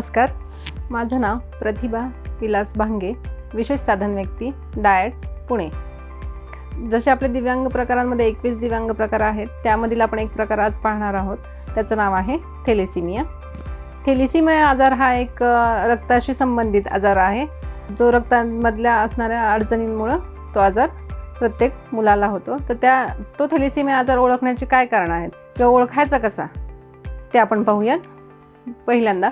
नमस्कार, माझं नाव प्रतिभा विलास भांगे, विशेष साधन व्यक्ती, डायट, पुणे। जसे आपले दिव्यांग प्रकारांमध्ये 21 दिव्यांग प्रकार आहेत, त्यामधील आपण एक प्रकार आज पाहणार आहोत। त्याचं नाव आहे थॅलेसिमिया। थॅलेसिमिया आजार हा एक रक्ताशी संबंधित आजार आहे, जो रक्तामधल्या असणाऱ्या अडचणींमुळे तो आजार प्रत्येक मुलाला होतो। तर तो थॅलेसिमिया आजार ओळखण्याची काय कारणं आहेत किंवा ओळखायचा कसा ते आपण पाहूयात। पहिल्यांदा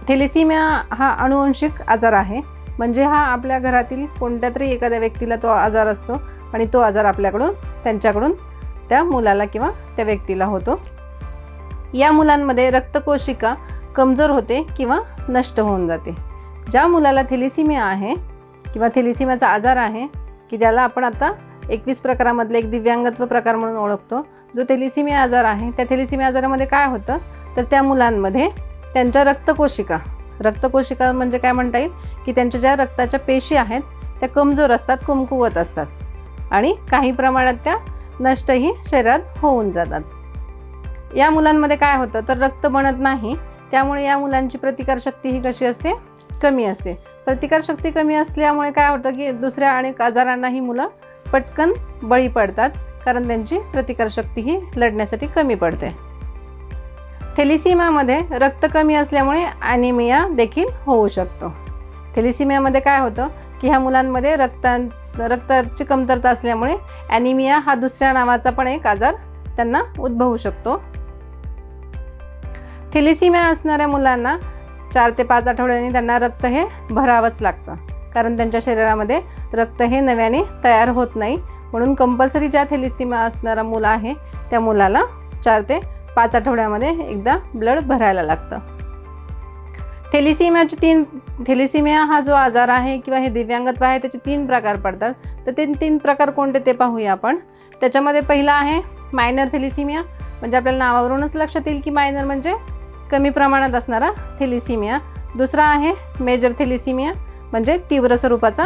थॅलेसिमिया हा अनुवंशिक आजार आहे, म्हणजे हा आपल्या घरातील कोणत्या तरी एखाद्या व्यक्तीला तो आजार असतो आणि तो आजार त्यांच्याकडून त्या मुलाला किंवा त्या व्यक्तीला होतो। या मुलांमध्ये रक्तकोशिका कमजोर होते किंवा नष्ट होऊन जाते। ज्या मुलाला थॅलेसिमिया आहे किंवा थॅलेसिमियाचा आजार आहे की ज्याला आपण आता 21 प्रकारामधले एक दिव्यांगत्व प्रकार म्हणून ओळखतो, जो थॅलेसिमिया आजार आहे, त्या थॅलेसिमिया आजारामध्ये काय होतं तर त्या मुलांमध्ये त्यांच्या रक्तकोशिका म्हणजे काय म्हणता येईल की त्यांच्या ज्या रक्ताच्या पेशी आहेत त्या कमजोर असतात, कमकुवत असतात आणि काही प्रमाणात त्या नष्टही शरीरात होऊन जातात। या मुलांमध्ये काय होतं तर रक्त बनत नाही, त्यामुळे या मुलांची प्रतिकारशक्ती ही कशी असते, कमी असते। प्रतिकारशक्ती कमी असल्यामुळे काय होतं की दुसऱ्या अनेक आजारांना ही मुलं पटकन बळी पडतात, कारण त्यांची प्रतिकारशक्ती ही लढण्यासाठी कमी पडते। थॅलेसिमियामध्ये रक्त कमी असल्यामुळे ॲनिमिया देखील होऊ शकतो। थॅलेसिमियामध्ये काय होतं की ह्या मुलांमध्ये रक्ताची कमतरता असल्यामुळे ॲनिमिया हा दुसऱ्या नावाचा पण एक आजार त्यांना उद्भवू शकतो। थॅलेसिमिया असणाऱ्या मुलांना 4 ते 5 आठवड्यांनी त्यांना रक्त हे भरावंच लागतं, कारण त्यांच्या शरीरामध्ये रक्त हे नव्याने तयार होत नाही। म्हणून कंपल्सरी ज्या थॅलेसिमिया असणारा मुलं आहे त्या मुलाला 4 ते 5 आठवड्यामध्ये एकदा ब्लड भरायला लागतं। थॅलेसिमिया हा जो आजार आहे किंवा हे दिव्यांगत्व आहे त्याचे 3 प्रकार पडतात। तर ते 3 प्रकार कोणते ते पाहूया आपण। त्याच्यामध्ये पहिला आहे मायनर थॅलेसिमिया, म्हणजे आपल्याला नावावरूनच लक्षात येईल की मायनर म्हणजे कमी प्रमाणात असणारा थॅलेसिमिया। दुसरा आहे मेजर थॅलेसिमिया, म्हणजे तीव्र स्वरूपाचा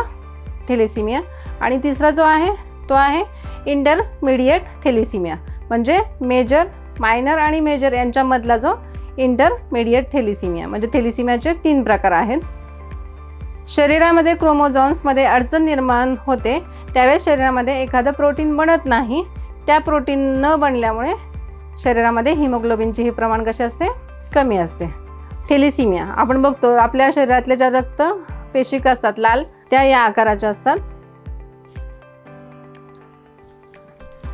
थॅलेसिमिया। आणि तिसरा जो आहे तो आहे इंटरमिडिएट थॅलेसिमिया, म्हणजे मायनर आणि मेजर यांच्यामधला जो इंटरमिडिएट थॅलेसिमिया। म्हणजे थॅलेसिमियाचे 3 प्रकार आहेत। शरीरामध्ये क्रोमोझोम्समध्ये अडचण निर्माण होते, त्यावेळेस शरीरामध्ये एखादं प्रोटीन बनत नाही, त्या प्रोटीन न बनल्यामुळे शरीरामध्ये हिमोग्लोबिनचे हे प्रमाण कसे असते, कमी असते। थॅलेसिमिया आपण बघतो आपल्या शरीरातल्या ज्या रक्त पेशिका असतात लाल, त्या या आकाराच्या असतात।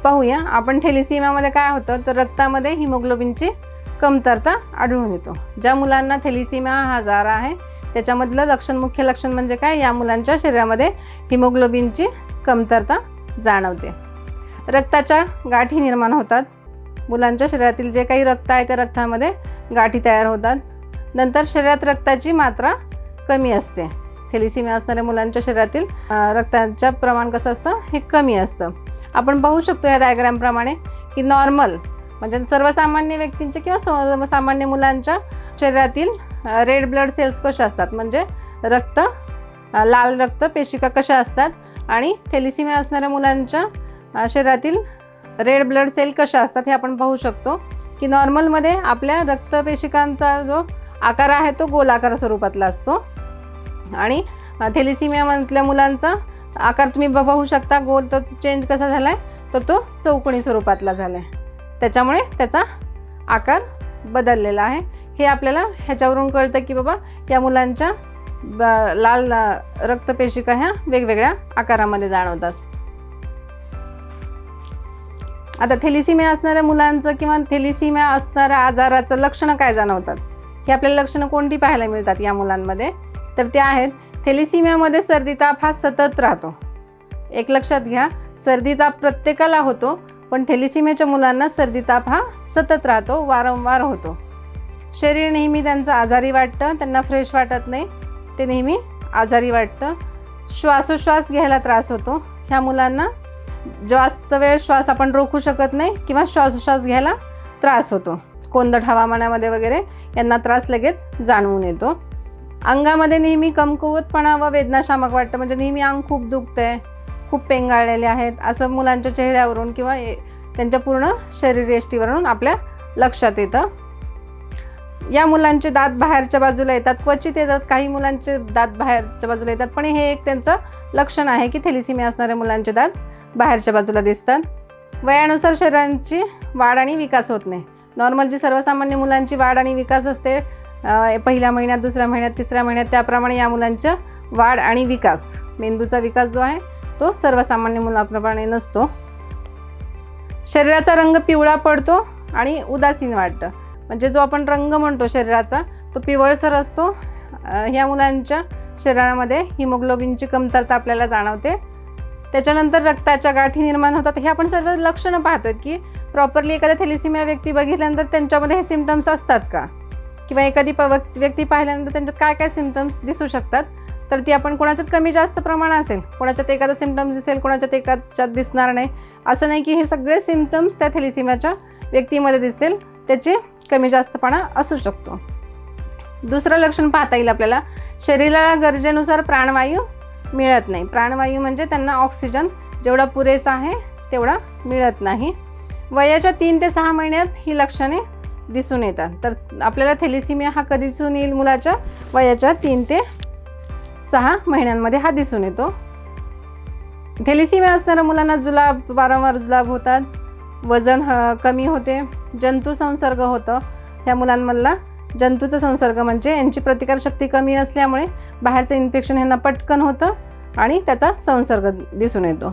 पाहूया आपण थॅलेसिमियामध्ये काय होतं तर रक्तामध्ये हिमोग्लोबिनची कमतरता आढळून येतो। ज्या मुलांना थॅलेसिमिया हा आजार आहे त्याच्यामधलं मुख्य लक्षण म्हणजे काय, या मुलांच्या शरीरामध्ये हिमोग्लोबिनची कमतरता जाणवते। रक्ताच्या गाठी निर्माण होतात, मुलांच्या शरीरातील जे काही रक्त आहे त्या रक्तामध्ये गाठी तयार होतात। नंतर शरीरात रक्ताची मात्रा कमी असते। थॅलेसिमिया असणाऱ्या मुलांच्या शरीरातील रक्ताचं प्रमाण कसं असतं, हे कमी असतं। आपण पाहू शकतो या डायग्रामप्रमाणे की नॉर्मल म्हणजे सर्वसामान्य व्यक्तींचे किंवा सर्वसामान्य मुलांच्या शरीरातील रेड ब्लड सेल्स कशा असतात, म्हणजे लाल रक्त पेशिका कशा असतात, आणि थॅलेसिमिया असणाऱ्या मुलांच्या शरीरातील रेड ब्लड सेल कशा असतात हे आपण पाहू शकतो की नॉर्मलमध्ये आपल्या रक्तपेशिकांचा जो आकार आहे तो गोलाकार स्वरूपातला असतो, आणि थॅलेसिमियामधल्या मुलांचा आकार तुम्ही पाहू शकता गोल, तो चेंज कसा झाला आहे तर तो चौकोनी स्वरूपातला झाला आहे। त्याच्यामुळे त्याचा आकार बदललेला आहे। हे आपल्याला ह्याच्यावरून कळतं की बाबा या मुलांच्या लाल रक्तपेशिका ह्या वेगवेगळ्या आकारामध्ये जाणवतात। आता थॅलेसिमिया असणाऱ्या मुलांचं किंवा थॅलेसिमिया असणाऱ्या आजाराचं लक्षणं काय जाणवतात, हे आपल्याला लक्षणं कोणती पाहायला मिळतात या मुलांमध्ये, तर ते आहेत थॅलेसिमियामध्ये सर्दी ताप हा सतत राहतो। एक लक्षात घ्या, सर्दी ताप प्रत्येकाला होतो, पण थॅलेसिमियाच्या मुलांना सर्दी ताप हा सतत राहतो, वारंवार होतो। शरीर नेहमी त्यांचं आजारी वाटतं, त्यांना फ्रेश वाटत नाही, ते नेहमी आजारी वाटतं। श्वासोश्वास घ्यायला त्रास होतो, ह्या मुलांना जास्त वेळ श्वास आपण रोखू शकत नाही किंवा श्वासोश्वास घ्यायला त्रास होतो। कोंदट हवामानामध्ये वगैरे यांना त्रास लगेच जाणवून येतो। अंगामध्ये नेहमी कमकुवतपणा व वेदनाशामक वाटतं, म्हणजे नेहमी अंग खूप दुखतंय, खूप पेंगाळलेले आहेत असं मुलांच्या चेहऱ्यावरून किंवा त्यांच्या पूर्ण शरीरयष्टीवरून आपल्या लक्षात येतं। या मुलांचे दात बाहेरच्या बाजूला येतात, क्वचित येतात, काही मुलांचे दात बाहेरच्या बाजूला येतात, पण हे एक त्यांचं लक्षण आहे की थॅलेसिमिया असणाऱ्या मुलांचे दात बाहेरच्या बाजूला दिसतात. वयानुसार शरीरांची वाढ आणि विकास होत नाही. नॉर्मल जी सर्वसामान्य मुलांची वाढ आणि विकास असते पहिल्या महिन्यात, दुसऱ्या महिन्यात, तिसऱ्या महिन्यात, त्याप्रमाणे या मुलांच्या वाढ आणि विकास, मेंदूचा विकास जो आहे तो सर्वसामान्य मुलाप्रमाणे नसतो. शरीराचा रंग पिवळा पडतो आणि उदासीन वाटतं. म्हणजे जो आपण रंग म्हणतो शरीराचा तो पिवळसर असतो. ह्या मुलांच्या शरीरामध्ये हिमोग्लोबिनची कमतरता आपल्याला जाणवते. त्याच्यानंतर रक्ताच्या गाठी निर्माण होतात. हे आपण सर्व लक्षणं पाहतोय की प्रॉपरली एखाद्या थॅलेसिमिया व्यक्ती बघितल्यानंतर त्यांच्यामध्ये हे सिम्पटम्स असतात का, किंवा एखादी व्यक्ती पाहिल्यानंतर त्यांच्यात काय काय सिम्पटम्स दिसू शकतात. तर ती आपण कोणाच्यात कमी जास्त प्रमाण असेल, कोणाच्यात एखादा सिम्पटम्स दिसेल, कोणाच्यात एकाच्यात दिसणार नाही. असं नाही की हे सगळे सिम्पटम्स त्या थॅलेसिमियाच्या व्यक्तीमध्ये दिसतील, त्याचे कमी जास्तपणा असू शकतो. दुसरं लक्षण पाहता येईल आपल्याला, शरीराला गरजेनुसार प्राणवायू मिळत नाही. प्राणवायू म्हणजे त्यांना ऑक्सिजन जेवढा पुरेसा आहे तेवढा मिळत नाही. वयाच्या 3 ते 6 महिन्यात ही लक्षणे दिसून येतात. तर आपल्याला थॅलेसिमिया हा कधी दिसून येईल? मुलाच्या वयाच्या 3 ते 6 महिन्यांमध्ये हा दिसून येतो. थॅलेसिमिया असणाऱ्या मुलांना जुलाब, वारंवार जुलाब होतात, वजन कमी होते, जंतू संसर्ग होतं. ह्या मुलांमधला जंतूचा संसर्ग म्हणजे यांची प्रतिकारशक्ती कमी असल्यामुळे बाहेरचं इन्फेक्शन ह्यांना पटकन होतं आणि त्याचा संसर्ग दिसून येतो.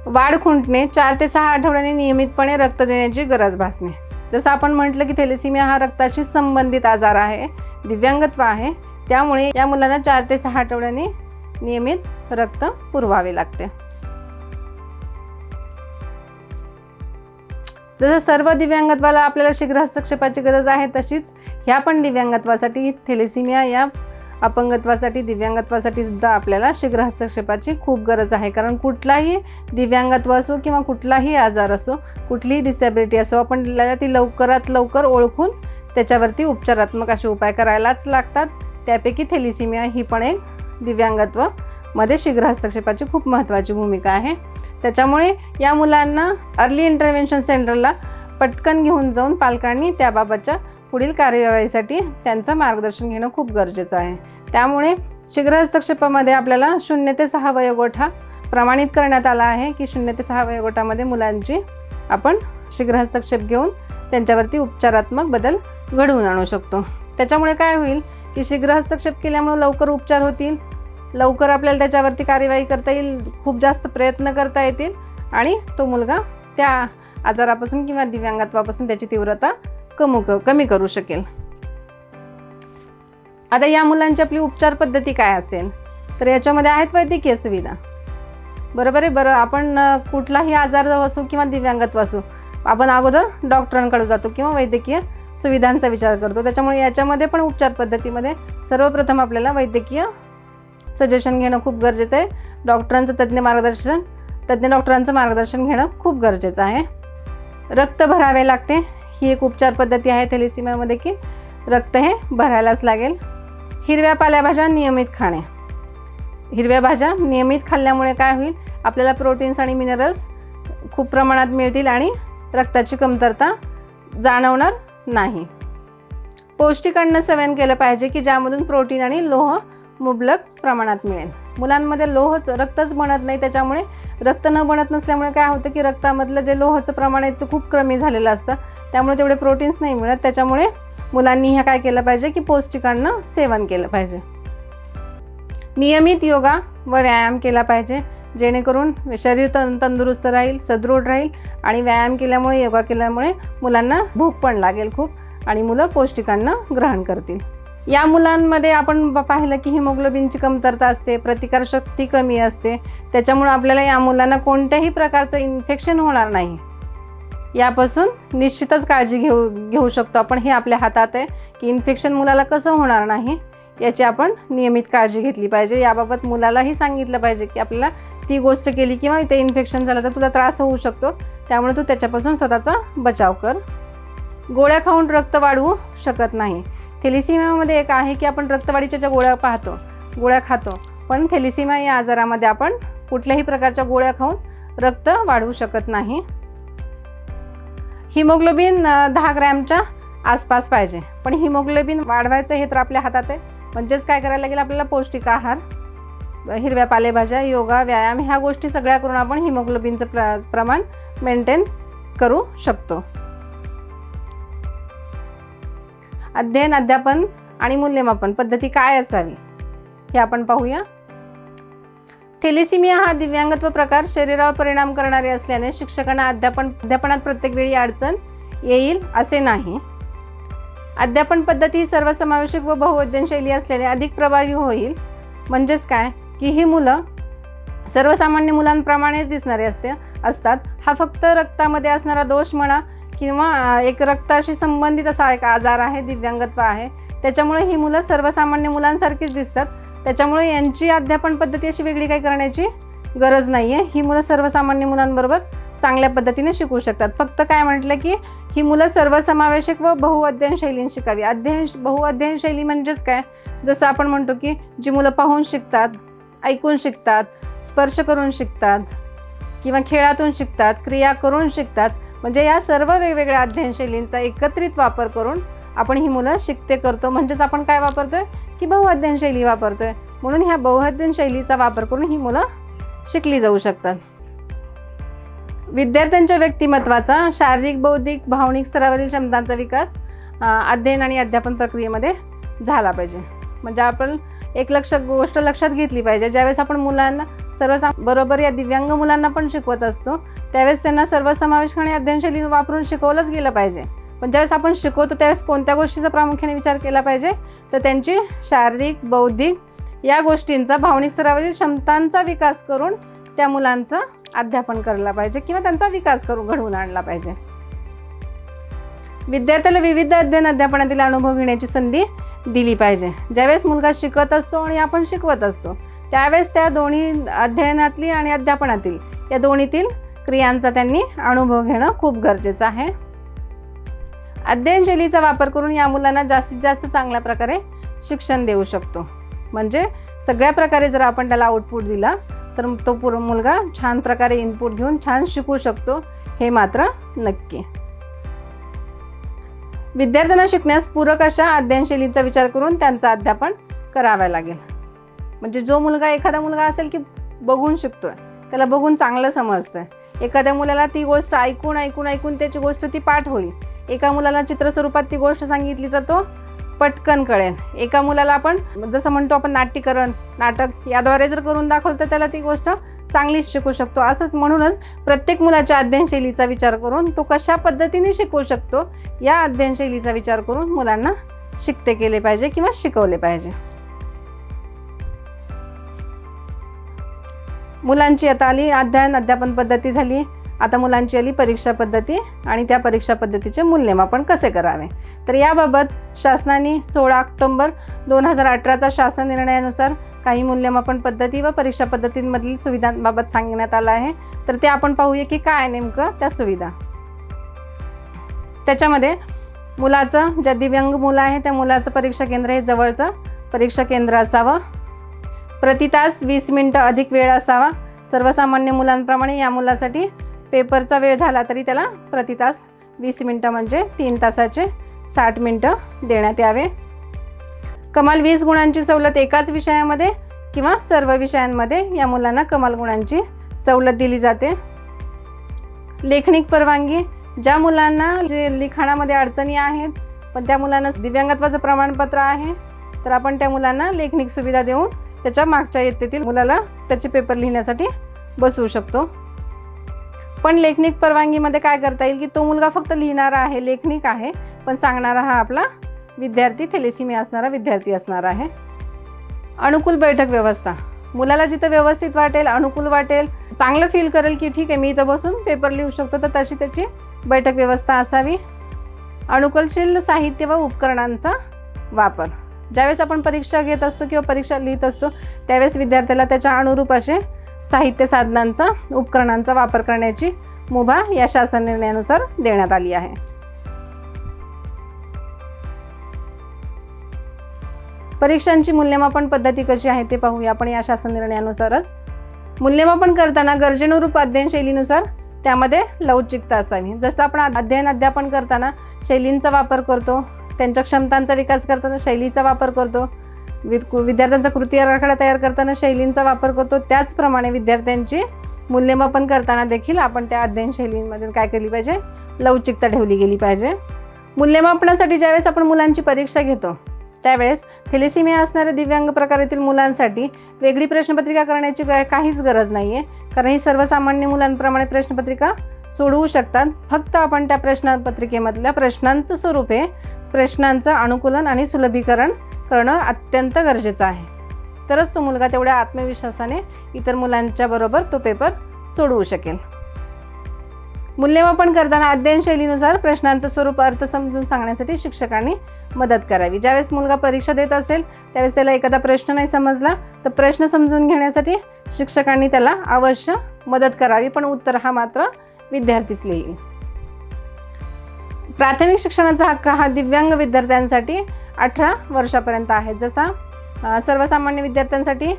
वाढ खुंटणे, 4 ते 6 आठवड्यांनी नियमितपणे रक्त देण्याची गरज भासणे. जसं आपण म्हटलं की थॅलेसिमिया हा रक्ताशी संबंधित आजार आहे, दिव्यांगत्व आहे, त्यामुळे या मुलांना 4 ते 6 आठवड्यांनी नियमित रक्त पुरवावे लागते. जसं सर्व दिव्यांगत्वाला आपल्याला शीघ्र हस्तक्षेपाची गरज आहे, तशीच ह्या पण दिव्यांगत्वासाठी, थॅलेसिमिया या अपंगत्वासाठी, दिव्यांगत्वासाठी सुद्धा आपल्याला शीघ्र हस्तक्षेपाची खूप गरज आहे. कारण कुठलाही दिव्यांगत्व असो किंवा कुठलाही आजार असो, कुठलीही डिसेबिलिटी असो, आपण ती लवकरात लवकर ओळखून त्याच्यावरती उपचारात्मक असे उपाय करायलाच लागतात. त्यापैकी थॅलेसिमिया ही पण एक दिव्यांगत्व मध्ये शीघ्र हस्तक्षेपाची खूप महत्त्वाची भूमिका आहे. त्याच्यामुळे या मुलांना अर्ली इंटरव्हेन्शन सेंटरला पटकन घेऊन जाऊन पालकांनी त्याबाबतच्या पुढील कार्यवाहीसाठी त्यांचं मार्गदर्शन घेणं खूप गरजेचं आहे. त्यामुळे शीघ्र हस्तक्षेपामध्ये आपल्याला 0 ते 6 वयोगट हा प्रमाणित करण्यात आला आहे की 0 ते 6 वयोगटामध्ये मुलांची आपण शीघ्र हस्तक्षेप घेऊन त्यांच्यावरती उपचारात्मक बदल घडवून आणू शकतो. त्याच्यामुळे काय होईल की शीघ्र हस्तक्षेप केल्यामुळे लवकर उपचार होतील, लवकर आपल्याला त्याच्यावरती कार्यवाही करता येईल, खूप जास्त प्रयत्न करता येतील आणि तो मुलगा त्या आजारापासून किंवा दिव्यांगत्वापासून त्याची तीव्रता कमी करू शकेल. आता या मुलांची आपली उपचार पद्धती काय असेल? तर याच्यामध्ये आहेत वैद्यकीय सुविधा. बरोबर आहे. बरं, आपण कुठलाही आजार असो किंवा दिव्यांगत्व असो, आपण अगोदर डॉक्टरांकडे जातो किंवा वैद्यकीय सुविधांचा विचार करतो. त्याच्यामुळे याच्यामध्ये पण उपचार पद्धतीमध्ये सर्वप्रथम आपल्याला वैद्यकीय सजेशन घेणं खूप गरजेचं आहे. तज्ज्ञ डॉक्टरांचं मार्गदर्शन घेणं खूप गरजेचं आहे. रक्त भरावे लागते. ही एक उपचार पद्धती आहे थॅलेसिमियामध्ये की रक्त हे भरायलाच लागेल. हिरव्या पालेभाज्या नियमित खाणे. हिरव्या भाज्या नियमित खाल्ल्यामुळे काय होईल, आपल्याला प्रोटीन्स आणि मिनरल्स खूप प्रमाणात मिळतील आणि रक्ताची कमतरता जाणवणार नाही. पौष्टिक अन्न सेवन केलं पाहिजे की ज्यामधून प्रोटीन आणि लोह मुबलक प्रमाणात मिळेल. मुलांमध्ये रक्तच बनत नाही, त्याच्यामुळे रक्त न बनत नसल्यामुळे काय होतं की रक्तामधलं जे लोहाचं प्रमाण आहे ते खूप कमी झालेलं असतं, त्यामुळे तेवढे प्रोटीन्स नाही मिळत. त्याच्यामुळे मुलांनी ह्या काय केलं पाहिजे की पौष्टिक अन्न सेवन केलं पाहिजे. नियमित योगा व व्यायाम केला पाहिजे, जेणेकरून शरीर तंदुरुस्त राहील, सदृढ राहील आणि व्यायाम केल्यामुळे, योगा केल्यामुळे मुलांना भूक पण लागेल खूप आणि मुलं पौष्टिक अन्न ग्रहण करतील. या मुलांमध्ये आपण पाहिलं की हिमोग्लोबिनची कमतरता असते, प्रतिकारशक्ती कमी असते, त्याच्यामुळे आपल्याला या मुलांना कोणत्याही प्रकारचं इन्फेक्शन होणार नाही यापासून निश्चितच काळजी घेऊ शकतो आपण. हे आपल्या हातात आहे की इन्फेक्शन मुलाला कसं होणार नाही याची आपण नियमित काळजी घेतली पाहिजे. याबाबत मुलालाही सांगितलं पाहिजे की आपल्याला ती गोष्ट केली किंवा ते इन्फेक्शन झालं तर तुला त्रास होऊ शकतो, त्यामुळे तू त्याच्यापासून स्वतःचा बचाव कर. गोळ्या खाऊन रक्त वाढवू शकत नाही. थॅलेसिमियामध्ये एक आहे की आपण रक्तवाढीच्या ज्या गोळ्या खातो, पण थॅलेसिमिया या आजारामध्ये आपण कुठल्याही प्रकारच्या गोळ्या खाऊन रक्त वाढवू शकत नाही. हिमोग्लोबिन 10 ग्रॅमच्या आसपास पाहिजे. पण हिमोग्लोबिन वाढवायचं हे तर आपल्या हातात आहे. म्हणजेच काय करायला लागेल आपल्याला, पौष्टिक आहार, हिरव्या पालेभाज्या, योगा, व्यायाम ह्या गोष्टी सगळ्या करून आपण हिमोग्लोबिनचं प्रमाण मेंटेन करू शकतो. अध्ययन, अध्यापन आणि मूल्यमापन पद्धती काय असावी हे आपण पाहूया. थॅलेसिमिया हा दिव्यांगत्व प्रकार शरीरावर परिणाम करणारे असल्याने शिक्षकांना अध्यापनात प्रत्येक वेळी अडचण येईल असे नाही. अध्यापन पद्धती ही सर्वसमावेशक व बहुअध्ययन शैली असल्याने अधिक प्रभावी होईल. म्हणजेच काय की ही मुलं सर्वसामान्य मुलांप्रमाणेच दिसणारे असतात. हा फक्त रक्तामध्ये असणारा दोष म्हणा किंवा एक रक्ताशी संबंधित असा एक आजार आहे, दिव्यांगत्व आहे. त्याच्यामुळे ही मुलं सर्वसामान्य मुलांसारखीच दिसतात. त्याच्यामुळे यांची अध्यापन पद्धती अशी वेगळी काही करण्याची गरज नाही आहे. ही मुलं सर्वसामान्य मुलांबरोबर चांगल्या पद्धतीने शिकू शकतात. फक्त काय म्हटलं की ही मुलं सर्वसमावेशक व बहुअध्ययन शैलीने शिकावी. बहुअध्ययन शैली म्हणजेच काय, जसं आपण म्हणतो की जी मुलं पाहून शिकतात, ऐकून शिकतात, स्पर्श करून शिकतात किंवा खेळातून शिकतात, क्रिया करून शिकतात. म्हणजे या सर्व वेगवेगळ्या अध्ययन शैलींचा एकत्रित वापर करून आपण ही मुलं शिकते करतो. म्हणजेच आपण काय वापरतोय की बहुअध्ययन शैली वापरतोय. म्हणून ह्या बहुअध्ययन शैलीचा वापर करून ही मुलं शिकली जाऊ शकतात. विद्यार्थ्यांच्या व्यक्तिमत्वाचा शारीरिक, बौद्धिक, भावनिक स्तरावरील क्षमतांचा विकास अध्ययन आणि अध्यापन प्रक्रियेमध्ये झाला पाहिजे. म्हणजे आपण एक गोष्ट लक्षात घेतली पाहिजे. ज्यावेळेस आपण मुलांना बरोबर या दिव्यांग मुलांना पण शिकवत असतो त्यावेळेस त्यांना सर्वसमावेशक आणि अध्ययनशैली वापरून शिकवलंच गेलं पाहिजे. पण ज्यावेळेस आपण शिकवतो त्यावेळेस कोणत्या गोष्टीचा प्रामुख्याने विचार केला पाहिजे, तर त्यांची शारीरिक, बौद्धिक या गोष्टींचा, भावनिक स्तरावरील क्षमतांचा विकास करून त्या मुलांचं अध्यापन करायला पाहिजे किंवा त्यांचा विकास घडवून आणला पाहिजे. विद्यार्थ्याला विविध अध्ययन अध्यापनातील अनुभव घेण्याची संधी दिली पाहिजे. ज्यावेळेस मुलगा शिकत असतो आणि आपण शिकवत असतो त्यावेळेस त्या दोन्ही अध्ययनातली आणि अध्यापनातील या दोन्हीतील क्रियांचा त्यांनी अनुभव घेणं खूप गरजेचं आहे. अध्ययन शैलीचा वापर करून या मुलांना जास्तीत जास्त चांगल्या प्रकारे शिक्षण देऊ शकतो. म्हणजे सगळ्या प्रकारे जर आपण त्याला आउटपुट दिला तर तो पूर्ण मुलगा छान प्रकारे इनपुट घेऊन छान शिकू शकतो, हे मात्र नक्की. विद्यार्थ्यांना शिकण्यास पूरक अशा अध्ययनशैलीचा विचार करून त्यांचं अध्यापन करावं लागेल. म्हणजे एखादा मुलगा असेल की बघून शिकतोय, त्याला बघून चांगलं समजतंय. एखाद्या मुलाला ती गोष्ट ऐकून त्याची गोष्ट ती पाठ होईल. एका मुलाला चित्रस्वरूपात ती गोष्ट सांगितली तर तो पटकन कळेल. एका मुलाला आपण जसं म्हणतो आपण नाट्यकरण, नाटक याद्वारे जर करून दाखवलं तर त्याला ती गोष्ट चांगलीच शिकू शकतो. असंच म्हणूनच प्रत्येक मुलाच्या अध्ययनशैलीचा विचार करून तो कशा पद्धतीने शिकू शकतो या अध्ययनशैलीचा विचार करून मुलांना शिकते केले पाहिजे किंवा शिकवले पाहिजे. मुलांची आता आली अध्ययन अध्यापन पद्धती झाली. आता मुलांची आली परीक्षा पद्धती आणि त्या परीक्षा पद्धतीचे मूल्यमापन कसे करावे. तर याबाबत शासनाने 16 ऑक्टोबर 2018चा शासन निर्णयानुसार काही मूल्यमापन पद्धती व परीक्षा पद्धतींमधील सुविधांबाबत सांगण्यात आलं आहे. तर ते आपण पाहूया की काय नेमकं त्या सुविधा. त्याच्यामध्ये मुलाचं, ज्या दिव्यांग मुलं आहे त्या मुलाचं परीक्षा केंद्र हे जवळचं परीक्षा केंद्र असावं. प्रति तास 20 मिनिटं अधिक वेळ असावा. सर्वसामान्य मुलांप्रमाणे या मुलासाठी पेपरचा वेळ झाला तरी त्याला प्रति तास 20 मिनिटं म्हणजे 3 तासाचे 60 मिनिटं देण्यात यावे. कमाल 20 गुणांची सवलत एकाच विषयामध्ये किंवा सर्व विषयांमध्ये या मुलांना कमाल गुणांची सवलत दिली जाते. लेखनिक परवानगी, ज्या मुलांना जे लिखाणामध्ये अडचणी आहेत पण त्या मुलांना दिव्यांगत्वाचं प्रमाणपत्र आहे तर आपण त्या मुलांना लेखनिक सुविधा देऊन त्याच्या मागच्या इयत्तेतील मुलाला त्याचे पेपर लिहिण्यासाठी बसवू शकतो. पण लेखनिक परवानगीमध्ये काय करता येईल की तो मुलगा फक्त लिहिणारा आहे, लेखनिक आहे, पण सांगणारा हा आपला विद्यार्थी, थॅलेसिमिया असणारा विद्यार्थी असणार आहे. अनुकूल बैठक व्यवस्था, मुलाला जिथं व्यवस्थित वाटेल, अनुकूल वाटेल, चांगलं फील करेल की ठीक आहे मी इथं बसून पेपर लिहू शकतो तर तशी त्याची बैठक व्यवस्था असावी. अनुकूलशील साहित्य व उपकरणांचा वापर, ज्यावेळेस आपण परीक्षा घेत असतो किंवा परीक्षा लिहित असतो त्यावेळेस विद्यार्थ्याला त्याच्या अनुरूप असे साहित्य साधनांचा, उपकरणांचा वापर करण्याची मुभा या शासन निर्णयानुसार देण्यात आली आहे. परीक्षांची मूल्यमापन पद्धती कशी आहे ते पाहूया आपण या शासन निर्णयानुसारच. मूल्यमापन करताना गरजेनुरूप अध्ययनशैलीनुसार त्यामध्ये लवचिकता असावी. जसं आपण अध्ययन अध्यापन करताना शैलींचा वापर करतो, त्यांच्या क्षमतांचा विकास करताना शैलीचा वापर करतो, विद्यार्थ्यांचा कृती आराखडा तयार करताना शैलींचा वापर करतो, त्याचप्रमाणे विद्यार्थ्यांची मूल्यमापन करताना देखील आपण त्या अध्ययन शैलींमध्ये काय केली पाहिजे, लवचिकता ठेवली गेली पाहिजे. मूल्यमापनासाठी ज्यावेळेस आपण मुलांची परीक्षा घेतो त्यावेळेस थॅलेसिमिया असणाऱ्या दिव्यांग प्रकारातील मुलांसाठी वेगळी प्रश्नपत्रिका करण्याची काहीच गरज नाही आहे, कारण ही सर्वसामान्य मुलांप्रमाणे प्रश्नपत्रिका सोडवू शकतात. फक्त आपण त्या प्रश्नपत्रिकेमधल्या प्रश्नांचं स्वरूप हे प्रश्नांचं अनुकूलन आणि सुलभीकरण करणं अत्यंत गरजेचं आहे. तरच तो मुलगा तेवढ्या आत्मविश्वासाने इतर मुलांच्या बरोबर तो पेपर सोडवू शकेल. मूल्यमापन करताना अध्ययन शैलीनुसार प्रश्नांचं स्वरूप अर्थ समजून सांगण्यासाठी शिक्षकांनी मदत करावी. ज्यावेळेस मुलगा परीक्षा देत असेल त्यावेळेस त्याला एखादा प्रश्न नाही समजला तर प्रश्न समजून घेण्यासाठी शिक्षकांनी त्याला अवश्य मदत करावी, पण उत्तर हा मात्र विद्यार्थीच लिहिल. प्राथमिक शिक्षणाचा हक्क हा दिव्यांग विद्यार्थ्यांसाठी 18 वर्षापर्यंत आहे. जसा सर्वसामान्य विद्यार्थ्यांसाठी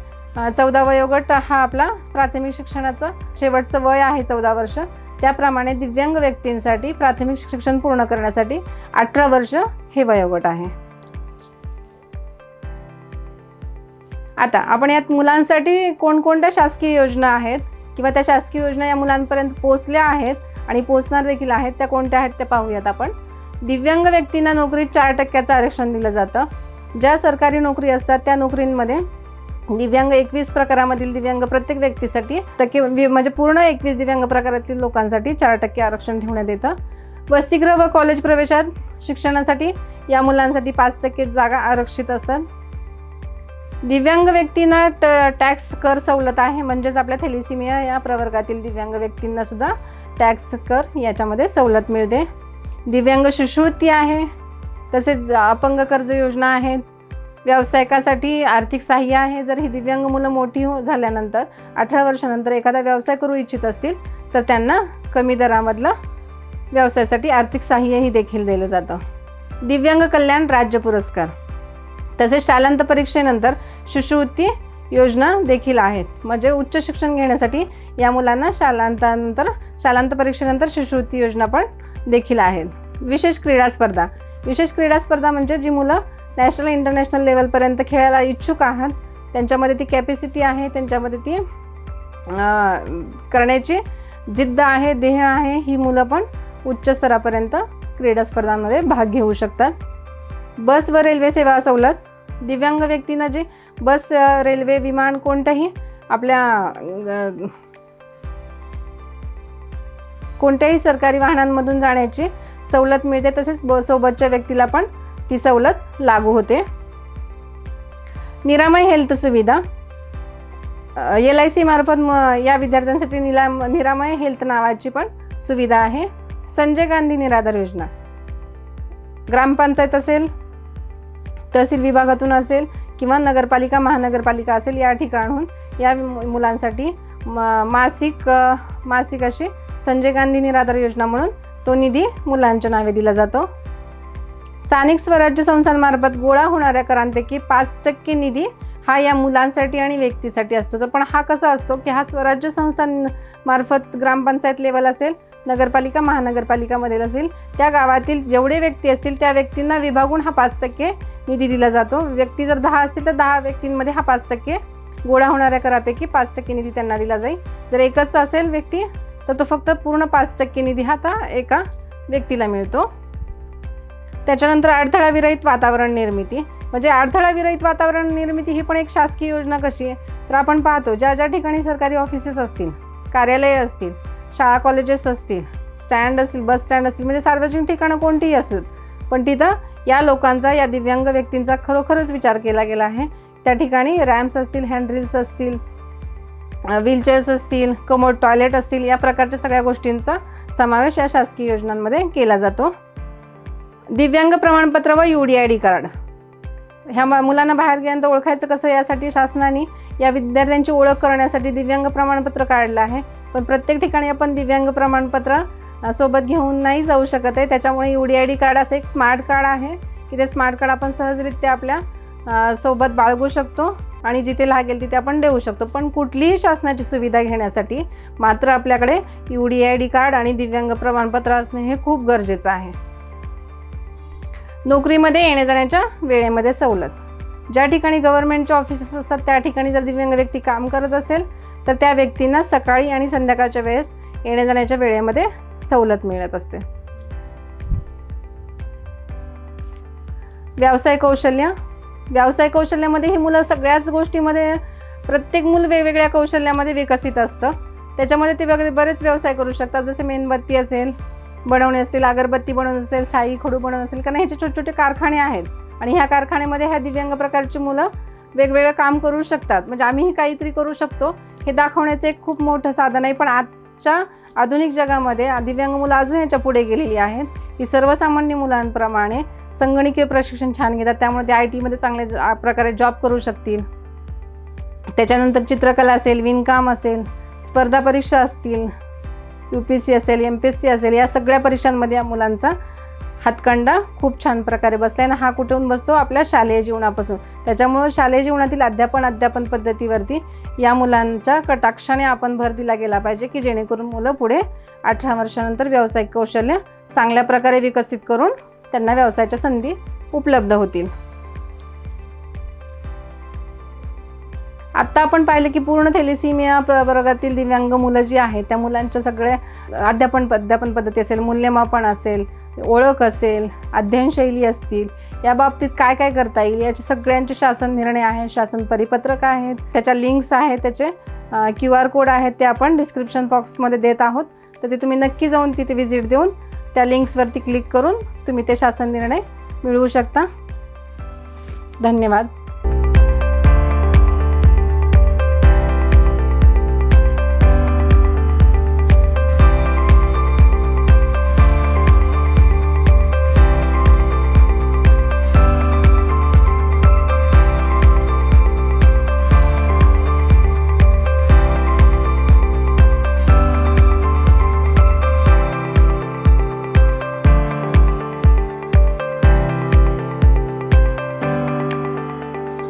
14 वयोगट हा आपला प्राथमिक शिक्षणाचं शेवटचं वय आहे 14 वर्ष, त्याप्रमाणे दिव्यांग व्यक्तींसाठी प्राथमिक शिक्षण पूर्ण करण्यासाठी 18 वर्ष हे वयोगट आहे. आता आपण यात मुलांसाठी कोणकोणत्या शासकीय योजना आहेत किंवा त्या शासकीय योजना या मुलांपर्यंत पोहोचल्या आहेत आणि पोहोचणार देखील आहेत, त्या कोणत्या आहेत ते पाहूयात आपण. दिव्यांग व्यक्तींना नोकरीत 4% आरक्षण दिलं जातं. ज्या सरकारी नोकरी असतात त्या नोकरींमध्ये दिव्यांग 21 प्रकारामधील दिव्यांग प्रत्येक व्यक्तीसाठी म्हणजे पूर्ण 21 दिव्यांग प्रकारातील लोकांसाठी 4% आरक्षण ठेवण्यात येतं. वसतिगृह व कॉलेज प्रवेशात शिक्षणासाठी या मुलांसाठी 5% जागा आरक्षित असतात. दिव्यांग व्यक्तींना टॅक्स कर सवलत आहे, म्हणजेच आपल्या थॅलेसिमिया या प्रवर्गातील दिव्यांग व्यक्तींना सुद्धा टॅक्स कर याच्यामध्ये सवलत मिळते. दिव्यांग शिष्यवृत्ती आहे, तसेच अपंग कर्ज योजना आहेत. व्यावसायिकासाठी आर्थिक सहाय्य आहे. जर ही दिव्यांग मुलं मोठी झाल्यानंतर 18 वर्षानंतर एखादा व्यवसाय करू इच्छित असतील तर त्यांना कमी दरामधलं व्यवसायासाठी आर्थिक सहाय्यही देखील दिलं जातं. दिव्यांग कल्याण राज्य पुरस्कार तसेच शालांत परीक्षेनंतर शिष्यवृत्ती योजना देखील आहेत. म्हणजे उच्च शिक्षण घेण्यासाठी या मुलांना शालांत परीक्षेनंतर शिष्यवृत्ती योजना पण देखील आहेत. विशेष क्रीडा स्पर्धा म्हणजे जी मुलं नॅशनल इंटरनॅशनल लेवलपर्यंत खेळायला इच्छुक आहात, त्यांच्यामध्ये ती कॅपॅसिटी आहे, त्यांच्यामध्ये ती करण्याची जिद्द आहे, ध्येय आहे, ही मुलं पण उच्च स्तरापर्यंत क्रीडा स्पर्धांमध्ये भाग घेऊ शकतात. बस व रेल्वे सेवा सवलत दिव्यांग व्यक्तींना जे बस, रेल्वे, विमान कोणत्याही सरकारी वाहनांमधून जाण्याची सवलत मिळते. तसेच सोबतच्या व्यक्तीला पण ती सवलत लागू होते. निरामय हेल्थ सुविधा LIC मार्फत या विद्यार्थ्यांसाठी निरामय हेल्थ नावाची पण सुविधा आहे. संजय गांधी निराधार योजना ग्रामपंचायत असेल, तहसील विभागातून असेल किंवा नगरपालिका, महानगरपालिका असेल, या ठिकाणून या मुलांसाठी मासिक अशी संजय गांधी निराधार योजना म्हणून तो निधी मुलांच्या नावे दिला जातो. स्थानिक स्वराज्य संस्थांमार्फत गोळा होणाऱ्या करांपैकी 5% निधी हा या मुलांसाठी आणि व्यक्तीसाठी असतो. तर पण हा कसा असतो की हा स्वराज्य संस्थांमार्फत ग्रामपंचायत लेवल असेल, नगरपालिका, महानगरपालिकामध्ये असेल, त्या गावातील जेवढे व्यक्ती असतील त्या व्यक्तींना विभागून हा 5% निधी दिला जातो. व्यक्ती जर 10 असतील तर 10 व्यक्तींमध्ये हा 5% गोळा होणाऱ्या करापैकी 5% निधी त्यांना दिला जाईल. जर एकच असेल व्यक्ती तर तो फक्त पूर्ण 5% निधी हा एका व्यक्तीला मिळतो. त्याच्यानंतर अडथळा विरहित वातावरण निर्मिती म्हणजे अडथळा विरहित वातावरण निर्मिती ही पण एक शासकीय योजना. कशी आहे तर आपण पाहतो ज्या ठिकाणी सरकारी ऑफिसेस असतील, कार्यालये असतील, शाळा कॉलेजेस असतील, स्टँड असतील, बस स्टँड असतील, म्हणजे सार्वजनिक ठिकाणं कोणतीही असू, पण तिथं या लोकांचा, या दिव्यांग व्यक्तींचा खरोखरच विचार केला गेला आहे. त्या ठिकाणी रॅम्प्स असतील, हँडरिल्स असतील, व्हीलचेअर्स असतील, कमोड टॉयलेट असतील, या प्रकारच्या सगळ्या गोष्टींचा समावेश या शासकीय योजनांमध्ये केला जातो. दिव्यांग प्रमाणपत्र व UDID कार्ड ह्या मुलांना बाहेर गेल्यानंतर ओळखायचं कसं, यासाठी शासनाने या विद्यार्थ्यांची ओळख करण्यासाठी दिव्यांग प्रमाणपत्र काढलं आहे. पण प्रत्येक ठिकाणी आपण दिव्यांग प्रमाणपत्र सोबत घेऊन नाही जाऊ शकत आहे. त्याच्यामुळे UDID कार्ड असं एक स्मार्ट कार्ड आहे की ते स्मार्ट कार्ड आपण सहजरित्या आपल्या सोबत बाळगू शकतो. आणि जिथे लागेल तिथे आपण देऊ शकतो. पण कुठलीही शासनाची सुविधा घेण्यासाठी मात्र आपल्याकडे UDID कार्ड आणि दिव्यांग प्रमाणपत्र असणे हे खूप गरजेचं आहे. नोकरीमध्ये येण्या जाण्याच्या वेळेमध्ये सवलत. ज्या ठिकाणी गव्हर्नमेंटचे ऑफिसेस असतात त्या ठिकाणी जर दिव्यांग व्यक्ती काम करत असेल तर त्या व्यक्तींना सकाळी आणि संध्याकाळच्या वेळेस येण्या जाण्याच्या वेळेमध्ये सवलत मिळत असते. व्यवसाय कौशल्य. व्यवसाय कौशल्यामध्ये ही मुलं सगळ्याच गोष्टीमध्ये प्रत्येक मूल वेगवेगळ्या कौशल्यामध्ये विकसित असतं. त्याच्यामध्ये ते बरेच व्यवसाय करू शकतात. जसे मेणबत्ती असेल बनवणे असतील, अगरबत्ती बनवणे असेल, शाई खडू बनवणे असेल, कारण ह्याचे छोटे छोटे कारखाने आहेत आणि ह्या कारखान्यामध्ये ह्या दिव्यांग प्रकारची मुलं वेगवेगळं काम करू शकतात. म्हणजे आम्हीही काहीतरी करू शकतो हे दाखवण्याचं एक खूप मोठं साधन आहे. पण आजच्या आधुनिक जगामध्ये दिव्यांग मुलं अजून याच्या पुढे गेलेली आहेत. ही सर्वसामान्य मुलांप्रमाणे संगणकीय प्रशिक्षण छान घेतात, त्यामुळे ते IT मध्ये चांगल्या प्रकारे जॉब करू शकतील. त्याच्यानंतर चित्रकला असेल, विणकाम असेल, स्पर्धा परीक्षा असतील, UPSC असेल, MPSC असेल, या सगळ्या परीक्षांमध्ये या मुलांचा हातखंडा खूप छान प्रकारे बसला आहे. आणि हा कुठून बसतो? आपल्या शालेय जीवनापासून. त्याच्यामुळं शालेय जीवनातील अध्यापन पद्धतीवरती या मुलांच्या कटाक्षाने आपण भर दिला गेला पाहिजे की जेणेकरून मुलं पुढे 18 वर्षानंतर व्यावसायिक कौशल्य चांगल्या प्रकारे विकसित करून त्यांना व्यवसायाच्या संधी उपलब्ध होतील. आत्ता आपण पाहिलं की पूर्ण थॅलेसिमिया वर्गातील दिव्यांग मुलं जी आहेत त्या मुलांच्या सगळ्या अध्यापन पद्धती असेल, मूल्यमापन असेल, ओळख असेल, अध्ययनशैली असतील, या बाबतीत काय काय करता येईल याचे सगळ्यांचे शासन निर्णय आहेत, शासन परिपत्रक आहेत, त्याच्या लिंक्स आहेत, त्याचे QR कोड आहेत, ते आपण डिस्क्रिप्शन बॉक्समध्ये देत आहोत. तर ते तुम्ही नक्की जाऊन तिथे व्हिजिट देऊन त्या लिंक्सवरती क्लिक करून तुम्ही ते शासन निर्णय मिळवू शकता. धन्यवाद.